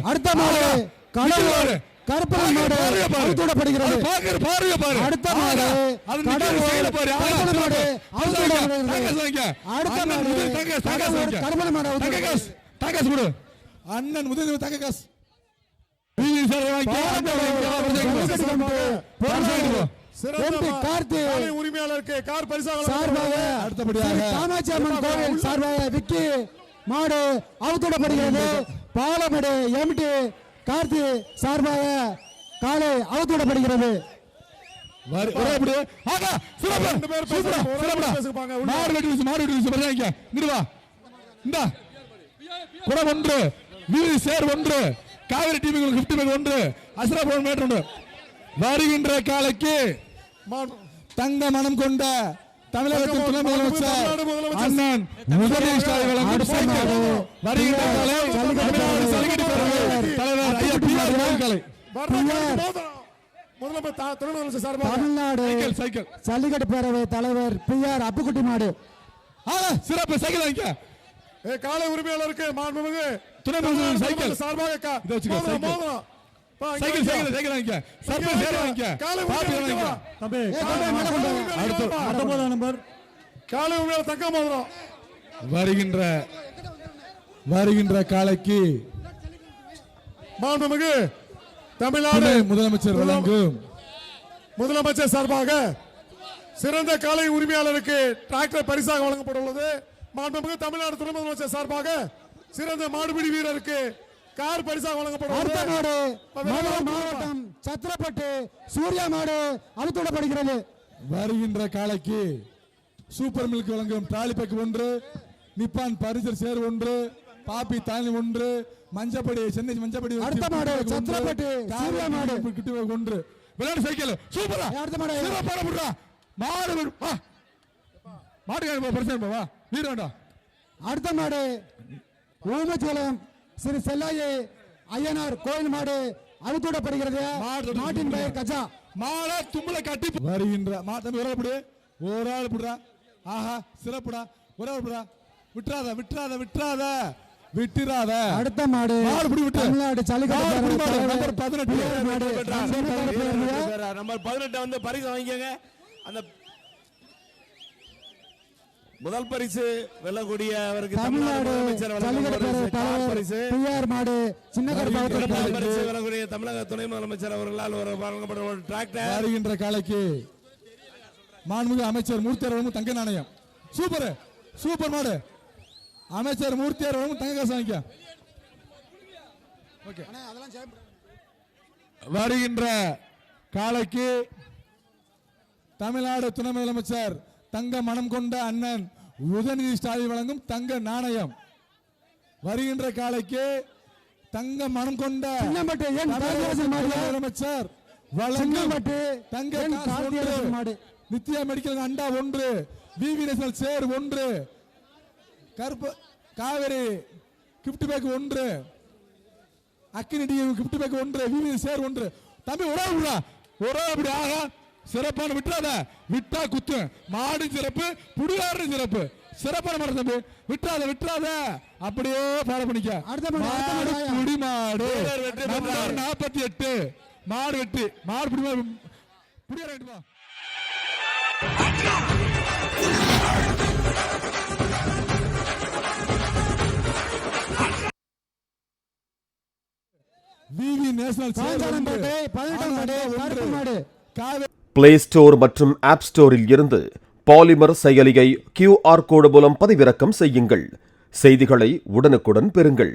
அடுத்த மாடு கடலூர் கருப்பன் மாடு அவுத்தோடப்படுகிறது. அடுத்த மாடு கடலூர் கருப்பன் மாடு அவுத்தோடப்படுகிறது. அடுத்த மாடு கடலூர் கருப்பன் மாடு அவுத்தோடப்படுகிறது. அண்ணன் முதல் தககாஸ் உரிமையாளருக்கு கார் பரிசாக காமாட்சி அம்மன் கோவில் சார்பாக விக்கி மாடு அவுத்தோடப்படுகிறது. பாலமேடு எம்டி கார்த்தி சார்பாக காலை அவுத்தோடப்படுகிறது. காவிரி டீமுக்கு கிஃப்ட் பேக் ஒன்று, அஸ்ரா பவுன் மேட் ஒன்று. வருகின்ற காலைக்கு தங்க மனம் கொண்ட தமிழகத்தின் துணை முதலமைச்சர் அண்ணன் முதலி ஸ்டாலின் வழங்கும் சைக்கிள். வருகின்ற காலை சலிகடி தலைவர் ஐயா பிஆர் காலை தமிழ்நாடு சல்லிக்கட்டு பேரவை தலைவர் பிஆர் அப்புக்குட்டி மாடு சிறப்பு சைக்கிள் வாங்கிக்க. காலை உரிமையாளருக்கு மாண்புமிகு துணை முதலமைச்சர் சைக்கிள் சார்பாக சைக்கிள் சைக்கிள் சைக்கிள் வாங்கிக்க. சர்பஸ் சேர் வாங்கிக்க. பாப்பி வாங்கிக்க. தம்பி அடுத்து 19 நம்பர் காலை உரிமையாளர் தங்க மோதிரம். வருகின்ற காலைக்கு மாண்புமிகு தமிழ்நாடு முதலமைச்சர் வழங்கும் முதலமைச்சர் சார்பாக சிறந்த காலை உரிமையாளருக்கு டிராக்டர் பரிசாக வழங்கப்பட்டுள்ளது. மாண்புமிகு தமிழ்நாடு துணை முதலமைச்சர் சார்பாக சிறந்த மாடுபிடி வீரருக்கு கார் பரிசாக வழங்கப்பட்டுள்ளது. மாவட்டம் சத்திரப்பட்டு சூர்யா மாடு அவுத்தோடப்படுகிறது. வருகின்ற காலைக்கு சூப்பர் மில்க் வழங்கும் ட்ராலி பேக் ஒன்று, நிப்பான் பரிசல் சேர் ஒன்று, பாப்பி தாலி ஒன்று, மஞ்சப்படி சென்னை மஞ்சப்படி அடுத்த மாடு சத்திரப்பட்டு சூர்யா மாடு கிட்டு ஒன்று. விளையாட்டு சைக்கிள் சூப்பரா அடுத்த மாடு சிறப்பான புடுறா மாடு மாடு பரிசு வா வீர வேண்டாம். அடுத்த மாடு ஓமச்சோளம் ஸ்ரீ செல்லாயி ஐயனார் கோயில் மாடு அவுத்தோடப்படுகிறது. மாட்டின் பெயர் கஜா. மாடா தும்பல கட்டி வருகின்ற மாட்டம் ஒரு ஆள் புடுறா. ஆஹா சிறப்புடா ஒரு ஆள் புடுறா. விட்டுறாத விட்டுறாத விட்டுறாத விட்டுறாத. அடுத்த மாடு தமிழ்நாடு சல்லிக்கட்டு நம்பர் 18 வந்து பரிசு வாங்கிக்கங்க. அந்த முதல் பரிசு வெல்லக்கூடிய அவருக்கு தமிழ்நாடு மாடு சின்ன பரிசு வெல்லக்கூடிய தமிழக துணை முதலமைச்சர் அவர்களால் வழங்கப்பட்ட ஒரு டிராக்டர். வருகின்ற காலைக்கு மாண்புமிகு அமைச்சர் மூர்த்தியார் வழங்கும் தங்க நாணயம். சூப்பர் சூப்பர் மாடு. அமைச்சர் மூர்த்தியார் வழங்கும் தங்க காசு வாங்கிக்க. வருகின்ற காலைக்கு தமிழ்நாடு துணை முதலமைச்சர் தங்க மனம் கொண்ட அண்ணன் உதயநிதி ஸ்டாலின் வழங்கும் தங்க நாணயம். வருகின்ற காலைக்கு தங்க மனம் கொண்ட முதலமைச்சர் வழங்கும் தங்க மாடு, நித்யா மெடிக்கல் அண்டா ஒன்று, விவி நேஷனல் சேர் ஒன்று, கருப்பு காவேரி கிஃப்ட் பேக் ஒன்று, அக்கினி கிஃப்ட் பேக் ஒன்று, விவி சேர் ஒன்று. தம்பி ஒரே அப்படி ஆகா சிறப்பான விட்டுறாத விட்டா குத்து. மாடு சிறப்பு புடியாறு சிறப்பு சிறப்பான மாடு தம்பி விட்டுறாத விட்டுறாத அப்படியே ஃபாலோ பண்ணிக்க. புடி மாடு 48 மாடு வெட்டி மாடு புடியாறு வெட்டுவா. விவி நேஷனல் பிளே ஸ்டோர் மற்றும் ஆப் ஸ்டோரில் இருந்து பாலிமர் செயலியை QR கோடு மூலம் பதிவிறக்கம் செய்யுங்கள். செய்திகளை உடனுக்குடன் பெறுங்கள்.